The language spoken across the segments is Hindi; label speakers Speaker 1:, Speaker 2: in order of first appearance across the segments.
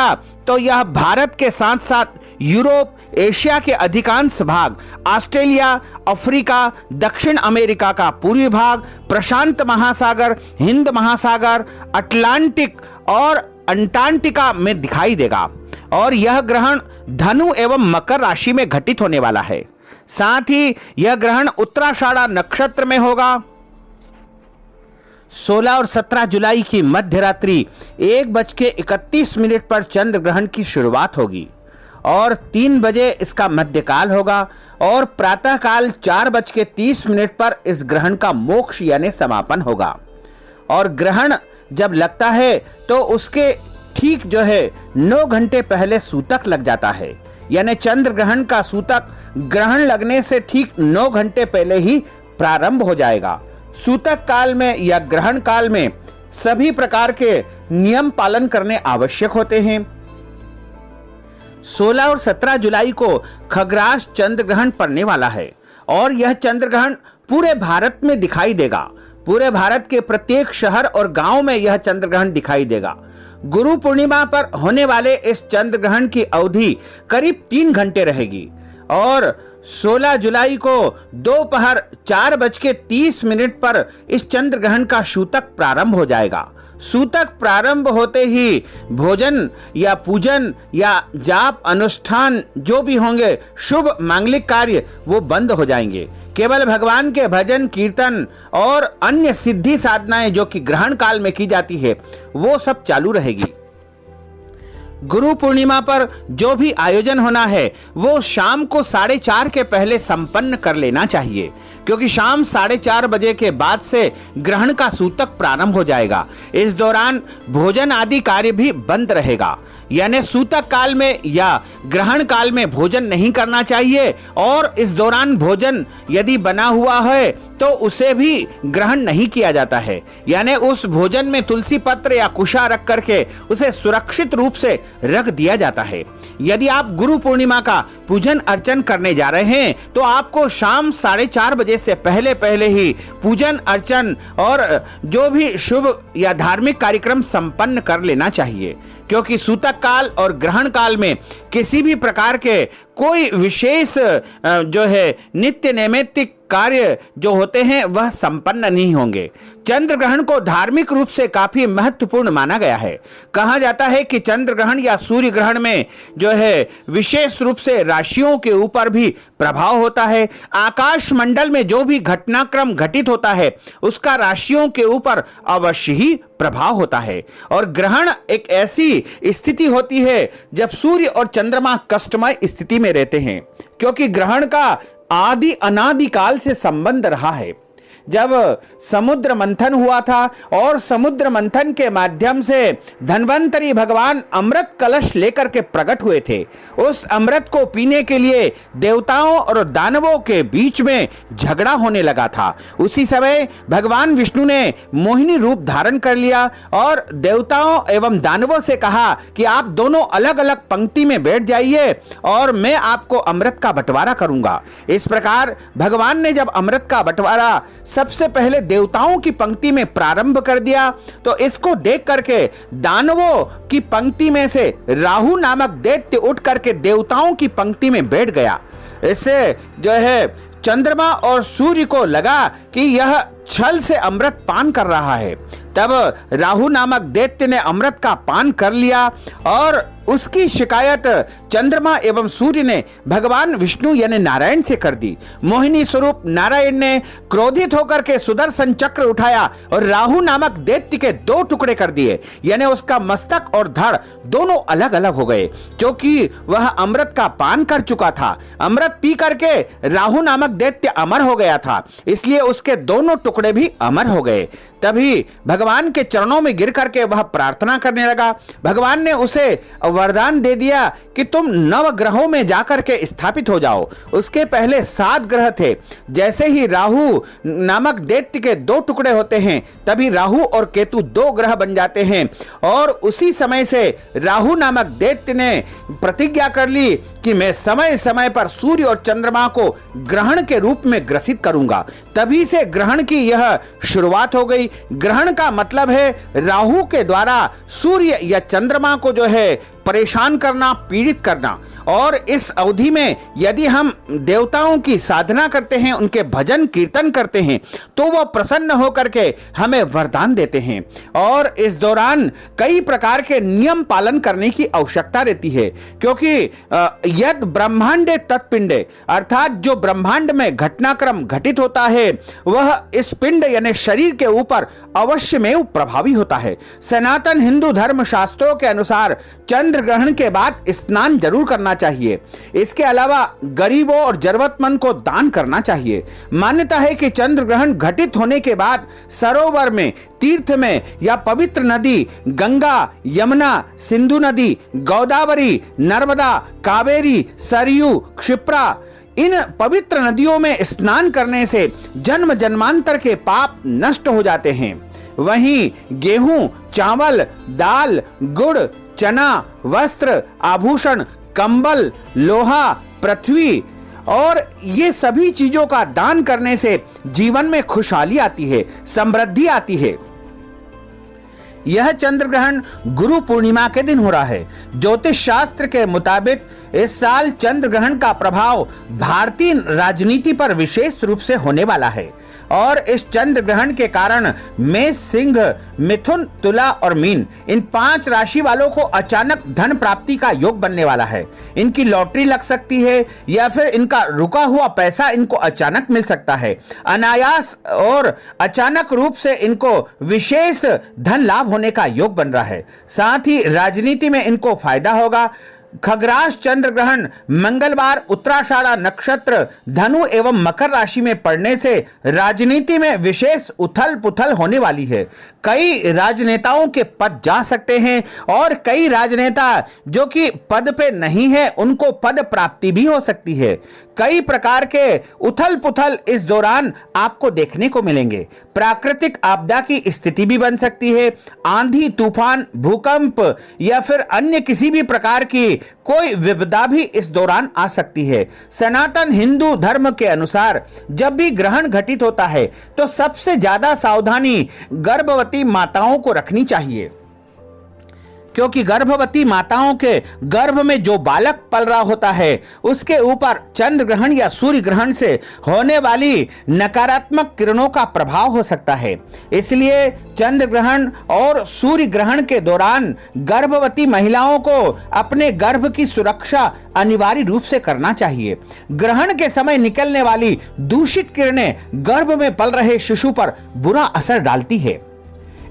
Speaker 1: देखा तो यह भारत के साथ साथ यूरोप, एशिया के अधिकांश भाग, ऑस्ट्रेलिया, अफ्रीका, दक्षिण अमेरिका का पूर्वी भाग, प्रशांत महासागर, हिंद महासागर, अटलांटिक और अंटार्कटिका में दिखाई देगा। और यह ग्रहण धनु एवं मकर राशि में घटित होने वाला है। साथ ही यह ग्रहण उत्तराषाढ़ा नक्षत्र में होगा। 16 और 17 जुलाई की मध्य रात्रि 1:31 पर चंद्र ग्रहण की शुरुआत होगी और 3 बजे इसका मध्यकाल होगा और प्रातः काल 4:30 पर इस ग्रहण का मोक्ष यानी समापन होगा। और ग्रहण जब लगता है तो उसके ठीक 9 घंटे पहले सूतक लग जाता है, यानी चंद्र ग्रहण का सूतक ग्रहण लगने से ठीक 9 घंटे पहले ही प्रारंभ हो जाएगा। सूतक काल में या ग्रहण काल में सभी प्रकार के नियम पालन करने आवश्यक होते हैं। 16 और 17 जुलाई को खग्रास चंद्र ग्रहण पड़ने वाला है और यह चंद्र ग्रहण पूरे भारत में दिखाई देगा। पूरे भारत के प्रत्येक शहर और गांव में यह चंद्र ग्रहण दिखाई देगा। गुरु पूर्णिमा पर होने वाले इस चंद्र ग्रहण की अवधि करीब 3 घंटे रहेगी और 16 जुलाई को दोपहर 4:30 पर इस चंद्र ग्रहण का सूतक प्रारंभ हो जाएगा। सूतक प्रारंभ होते ही भोजन या पूजन या जाप अनुष्ठान जो भी होंगे, शुभ मांगलिक कार्य, वो बंद हो जाएंगे। केवल भगवान के भजन, कीर्तन और अन्य सिद्धि साधनाएं जो कि ग्रहण काल में की जाती है वो सब चालू रहेगी। गुरु पूर्णिमा पर जो भी आयोजन होना है वो शाम को 4:30 के पहले संपन्न कर लेना चाहिए, क्योंकि शाम 4:30 बजे के बाद से ग्रहण का सूतक प्रारंभ हो जाएगा। इस दौरान भोजन आदि कार्य भी बंद रहेगा, यानी सूतक काल में या ग्रहण काल में भोजन नहीं करना चाहिए और इस दौरान भोजन यदि बना हुआ है तो उसे भी ग्रहण नहीं किया जाता है, यानी उस भोजन में तुलसी पत्र या कुशा रख करके उसे सुरक्षित रूप से रख दिया जाता है। यदि आप गुरु पूर्णिमा का पूजन अर्चन करने जा रहे हैं तो आपको शाम 4:30 बजे से पहले पहले ही पूजन अर्चन और जो भी शुभ या धार्मिक कार्यक्रम संपन्न कर लेना चाहिए, क्योंकि सूतक काल और ग्रहण काल में किसी भी प्रकार के कोई विशेष नित्य नैमित्तिक कार्य जो होते हैं वह संपन्न नहीं होंगे। चंद्र ग्रहण को धार्मिक रूप से काफी महत्वपूर्ण माना गया है। कहा जाता है कि चंद्र ग्रहण या सूर्य ग्रहण में विशेष रूप से राशियों के ऊपर भी प्रभाव होता है। आकाश मंडल में जो भी घटनाक्रम घटित होता है उसका राशियों के ऊपर अवश्य ही प्रभाव होता है। और ग्रहण एक ऐसी स्थिति होती है जब सूर्य और चंद्रमा कष्टमय स्थिति में रहते हैं, क्योंकि ग्रहण का आदि अनादि काल से संबंध रहा है। जब समुद्र मंथन हुआ था और समुद्र मंथन के माध्यम से धन्वंतरी भगवान अमृत कलश लेकर के प्रकट हुए थे। उस अमृत को पीने के लिए देवताओं और दानवों के बीच में झगड़ा होने लगा था। उसी समय भगवान विष्णु ने मोहिनी रूप धारण कर लिया और देवताओं एवं दानवों से कहा कि आप दोनों अलग अलग पंक्ति में बैठ जाइए और मैं आपको अमृत का बंटवारा करूंगा। इस प्रकार भगवान ने जब अमृत का बंटवारा सबसे पहले देवताओं की पंक्ति में प्रारंभ कर दिया तो इसको देख करके दानवों की पंक्ति में से राहु नामक दैत्य उठ करके देवताओं की पंक्ति में बैठ गया। इससे चंद्रमा और सूर्य को लगा कि यह छल से अमृत पान कर रहा है। तब राहु नामक दैत्य ने अमृत का पान कर लिया और उसकी शिकायत चंद्रमा एवं सूर्य ने भगवान विष्णु यानी नारायण से कर दी। मोहिनी स्वरूप नारायण ने क्रोधित होकर के सुदर्शन चक्र उठाया और राहु नामक दैत्य के 2 टुकड़े कर दिए, यानी उसका मस्तक और धड़ दोनों अलग अलग हो गए, क्योंकि वह अमृत का पान कर चुका था। अमृत पी करके राहु नामक दैत्य अमर हो गया था, इसलिए उसके दोनों टुकड़े भी अमर हो गए। तभी भगवान के चरणों में गिर करके वह प्रार्थना करने लगा। भगवान ने उसे वरदान दे दिया कि तुम 9 ग्रहों में जाकर के स्थापित हो जाओ। उसके पहले 7 ग्रह थे। जैसे ही राहु नामक दैत्य के 2 टुकड़े होते हैं तभी राहु और केतु 2 ग्रह बन जाते हैं और उसी समय से राहु नामक दैत्य ने प्रतिज्ञा कर ली कि मैं समय समय पर सूर्य और चंद्रमा को ग्रहण के रूप में ग्रसित करूंगा। तभी से ग्रहण की यह शुरुआत हो गई। ग्रहण का मतलब है राहु के द्वारा सूर्य या चंद्रमा को परेशान करना, पीड़ित करना। और इस अवधि में यदि हम देवताओं की साधना करते हैं, उनके भजन कीर्तन करते हैं, तो वह प्रसन्न होकर के हमें वरदान देते हैं। और इस दौरान कई प्रकार के नियम पालन करने की आवश्यकता रहती है, क्योंकि यद ब्रह्मांडे तत्पिंडे, अर्थात जो ब्रह्मांड में घटनाक्रम घटित होता है वह इस पिंड यानी शरीर के ऊपर अवश्य में प्रभावी होता है। सनातन हिंदू धर्म शास्त्रों के अनुसार चंद्र ग्रहण के बाद स्नान जरूर करना चाहिए। इसके अलावा गरीबों और जरूरतमंद को दान करना चाहिए। मान्यता है कि चंद्र ग्रहण घटित होने के बाद सरोवर में, तीर्थ में या पवित्र नदी गंगा, यमुना, सिंधु नदी, गोदावरी, नर्मदा, कावेरी, सरयू, क्षिप्रा, इन पवित्र नदियों में स्नान करने से जन्म जन्मांतर के पाप नष्ट हो जाते हैं। वहीं गेहूं, चावल, दाल, गुड़, चना, वस्त्र, आभूषण, कंबल, लोहा, पृथ्वी और ये सभी चीजों का दान करने से जीवन में खुशहाली आती है, समृद्धि आती है। यह चंद्र ग्रहण गुरु पूर्णिमा के दिन हो रहा है। ज्योतिष शास्त्र के मुताबिक इस साल चंद्र ग्रहण का प्रभाव भारतीय राजनीति पर विशेष रूप से होने वाला है और इस चंद्र ग्रहण के कारण मेष, सिंह, मिथुन, तुला और मीन, इन 5 राशि वालों को अचानक धन प्राप्ति का योग बनने वाला है। इनकी लॉटरी लग सकती है या फिर इनका रुका हुआ पैसा इनको अचानक मिल सकता है। अनायास और अचानक रूप से इनको विशेष धन लाभ होने का योग बन रहा है। साथ ही राजनीति में इनको फायदा होगा। खग्रास चंद्र ग्रहण मंगलवार उत्तराषाढ़ा नक्षत्र धनु एवं मकर राशि में पड़ने से राजनीति में विशेष उथल पुथल होने वाली है। कई राजनेताओं के पद जा सकते हैं और कई राजनेता जो कि पद पे नहीं है उनको पद प्राप्ति भी हो सकती है। कई प्रकार के उथल पुथल इस दौरान आपको देखने को मिलेंगे। प्राकृतिक आपदा की स्थिति भी बन सकती है। आंधी, तूफान, भूकंप या फिर अन्य किसी भी प्रकार की कोई विपदा भी इस दौरान आ सकती है। सनातन हिंदू धर्म के अनुसार जब भी ग्रहण घटित होता है तो सबसे ज्यादा सावधानी गर्भवती माताओं को रखनी चाहिए, क्योंकि गर्भवती माताओं के गर्भ में जो बालक पल रहा होता है उसके ऊपर चंद्र ग्रहण या सूर्य ग्रहण से होने वाली नकारात्मक किरणों का प्रभाव हो सकता है। इसलिए चंद्र ग्रहण और सूर्य ग्रहण के दौरान गर्भवती महिलाओं को अपने गर्भ की सुरक्षा अनिवार्य रूप से करना चाहिए। ग्रहण के समय निकलने वाली दूषित किरणें गर्भ में पल रहे शिशु पर बुरा असर डालती है।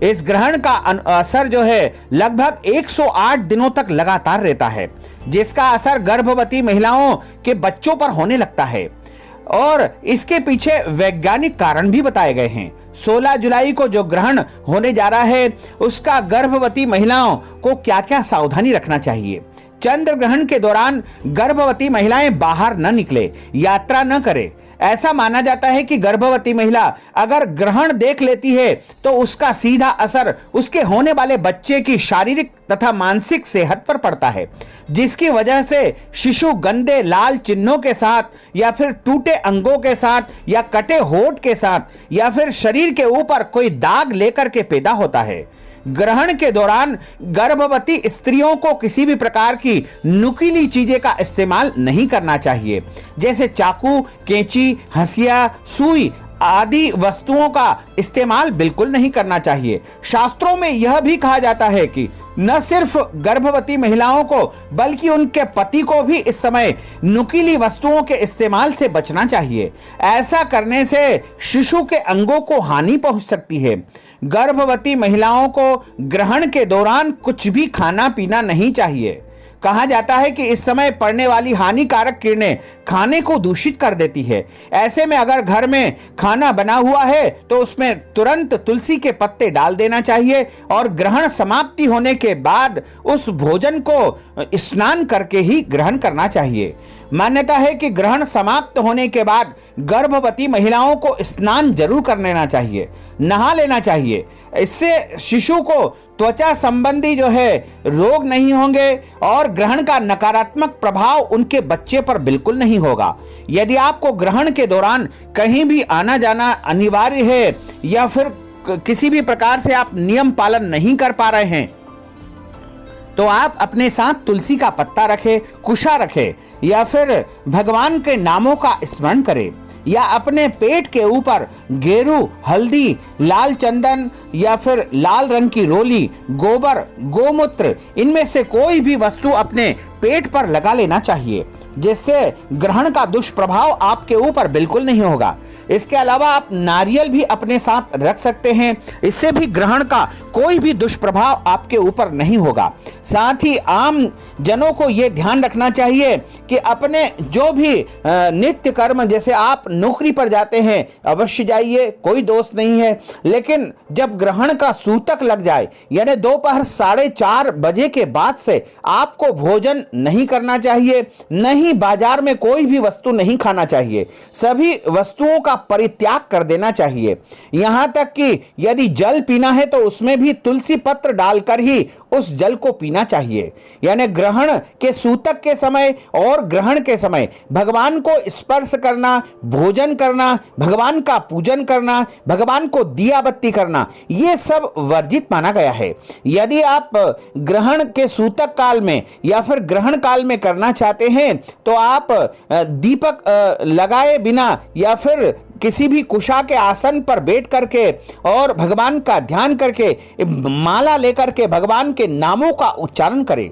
Speaker 1: इस ग्रहण का असर जो है लगभग 108 दिनों तक लगातार रहता है, जिसका असर गर्भवती महिलाओं के बच्चों पर होने लगता है और इसके पीछे वैज्ञानिक कारण भी बताए गए हैं। 16 जुलाई को जो ग्रहण होने जा रहा है उसका गर्भवती महिलाओं को क्या क्या सावधानी रखना चाहिए। चंद्र ग्रहण के दौरान गर्भवती महिलाएं बाहर न निकले, यात्रा न करें। ऐसा माना जाता है कि गर्भवती महिला अगर ग्रहण देख लेती है तो उसका सीधा असर उसके होने वाले बच्चे की शारीरिक तथा मानसिक सेहत पर पड़ता है, जिसकी वजह से शिशु गंदे लाल चिन्हों के साथ या फिर टूटे अंगों के साथ या कटे होंठ के साथ या फिर शरीर के ऊपर कोई दाग लेकर के पैदा होता है। ग्रहण के दौरान गर्भवती स्त्रियों को किसी भी प्रकार की नुकीली चीजें का इस्तेमाल नहीं करना चाहिए, जैसे चाकू, कैंची, हंसिया, सुई आदि वस्तुओं का इस्तेमाल बिल्कुल नहीं करना चाहिए। शास्त्रों में यह भी कहा जाता है कि न सिर्फ गर्भवती महिलाओं को बल्कि उनके पति को भी इस समय नुकीली वस्तुओं के इस्तेमाल से बचना चाहिए। ऐसा करने से शिशु के अंगों को हानि पहुंच सकती है। गर्भवती महिलाओं को ग्रहण के दौरान कुछ भी खाना पीना नहीं चाहिए। कहा जाता है कि इस समय पड़ने वाली हानिकारक किरणें खाने को दूषित कर देती है। ऐसे में अगर घर में खाना बना हुआ है तो उसमें तुरंत तुलसी के पत्ते डाल देना चाहिए और ग्रहण समाप्ति होने के बाद उस भोजन को स्नान करके ही ग्रहण करना चाहिए। मान्यता है कि ग्रहण समाप्त होने के बाद गर्भवती महिलाओं को स्नान जरूर कर लेना चाहिए, नहा लेना चाहिए। इससे शिशु को त्वचा संबंधी जो है रोग नहीं होंगे और ग्रहण का नकारात्मक प्रभाव उनके बच्चे पर बिल्कुल नहीं होगा। यदि आपको ग्रहण के दौरान कहीं भी आना जाना अनिवार्य है या फिर किसी भी प्रकार से आप नियम पालन नहीं कर पा रहे हैं तो आप अपने साथ तुलसी का पत्ता रखें, कुशा रखें या फिर भगवान के नामों का स्मरण करें, या अपने पेट के ऊपर गेरू, हल्दी, लाल चंदन या फिर लाल रंग की रोली, गोबर, गोमूत्र, इनमें से कोई भी वस्तु अपने पेट पर लगा लेना चाहिए, जिससे ग्रहण का दुष्प्रभाव आपके ऊपर बिल्कुल नहीं होगा। इसके अलावा आप नारियल भी अपने साथ रख सकते हैं, इससे भी ग्रहण का कोई भी दुष्प्रभाव आपके ऊपर नहीं होगा। साथ ही आम जनों को यह ध्यान रखना चाहिए कि अपने जो भी नित्य कर्म, जैसे आप नौकरी पर जाते हैं अवश्य जाइए, कोई दोष नहीं है, लेकिन जब ग्रहण का सूतक लग जाए यानी दोपहर 4:30 बजे के बाद से आपको भोजन नहीं करना चाहिए, नहीं बाजार में कोई भी वस्तु नहीं खाना चाहिए, सभी वस्तुओं का परित्याग कर देना चाहिए। यहां तक कि यदि जल पीना है तो उसमें भी तुलसी पत्र डालकर ही उस जल को पीना चाहिए। यानी ग्रहण के सूतक के समय और ग्रहण के समय भगवान को स्पर्श करना, भोजन करना, भगवान का पूजन करना, भगवान को दिया बत्ती करना, यह सब वर्जित माना गया है। यदि आप ग्रहण के सूतक काल में या फिर ग्रहण काल में करना चाहते हैं तो आप दीपक लगाए बिना या फिर किसी भी कुशा के आसन पर बैठ करके और भगवान का ध्यान करके माला लेकर के भगवान के नामों का उच्चारण करें।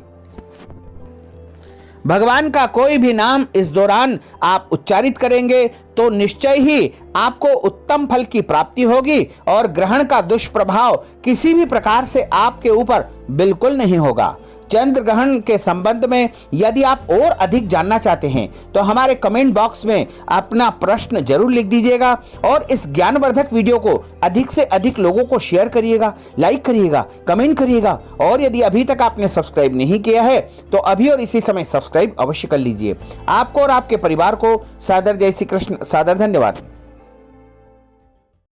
Speaker 1: भगवान का कोई भी नाम इस दौरान आप उच्चारित करेंगे तो निश्चय ही आपको उत्तम फल की प्राप्ति होगी और ग्रहण का दुष्प्रभाव किसी भी प्रकार से आपके ऊपर बिल्कुल नहीं होगा। चंद्र ग्रहण के संबंध में यदि आप और अधिक जानना चाहते हैं तो हमारे कमेंट बॉक्स में अपना प्रश्न जरूर लिख दीजिएगा और इस ज्ञानवर्धक वीडियो को अधिक से अधिक लोगों को शेयर करिएगा, लाइक करिएगा, कमेंट करिएगा, और यदि अभी तक आपने सब्सक्राइब नहीं किया है तो अभी और इसी समय सब्सक्राइब अवश्य कर लीजिए। आपको और आपके परिवार को सादर जय श्री कृष्ण, सादर धन्यवाद।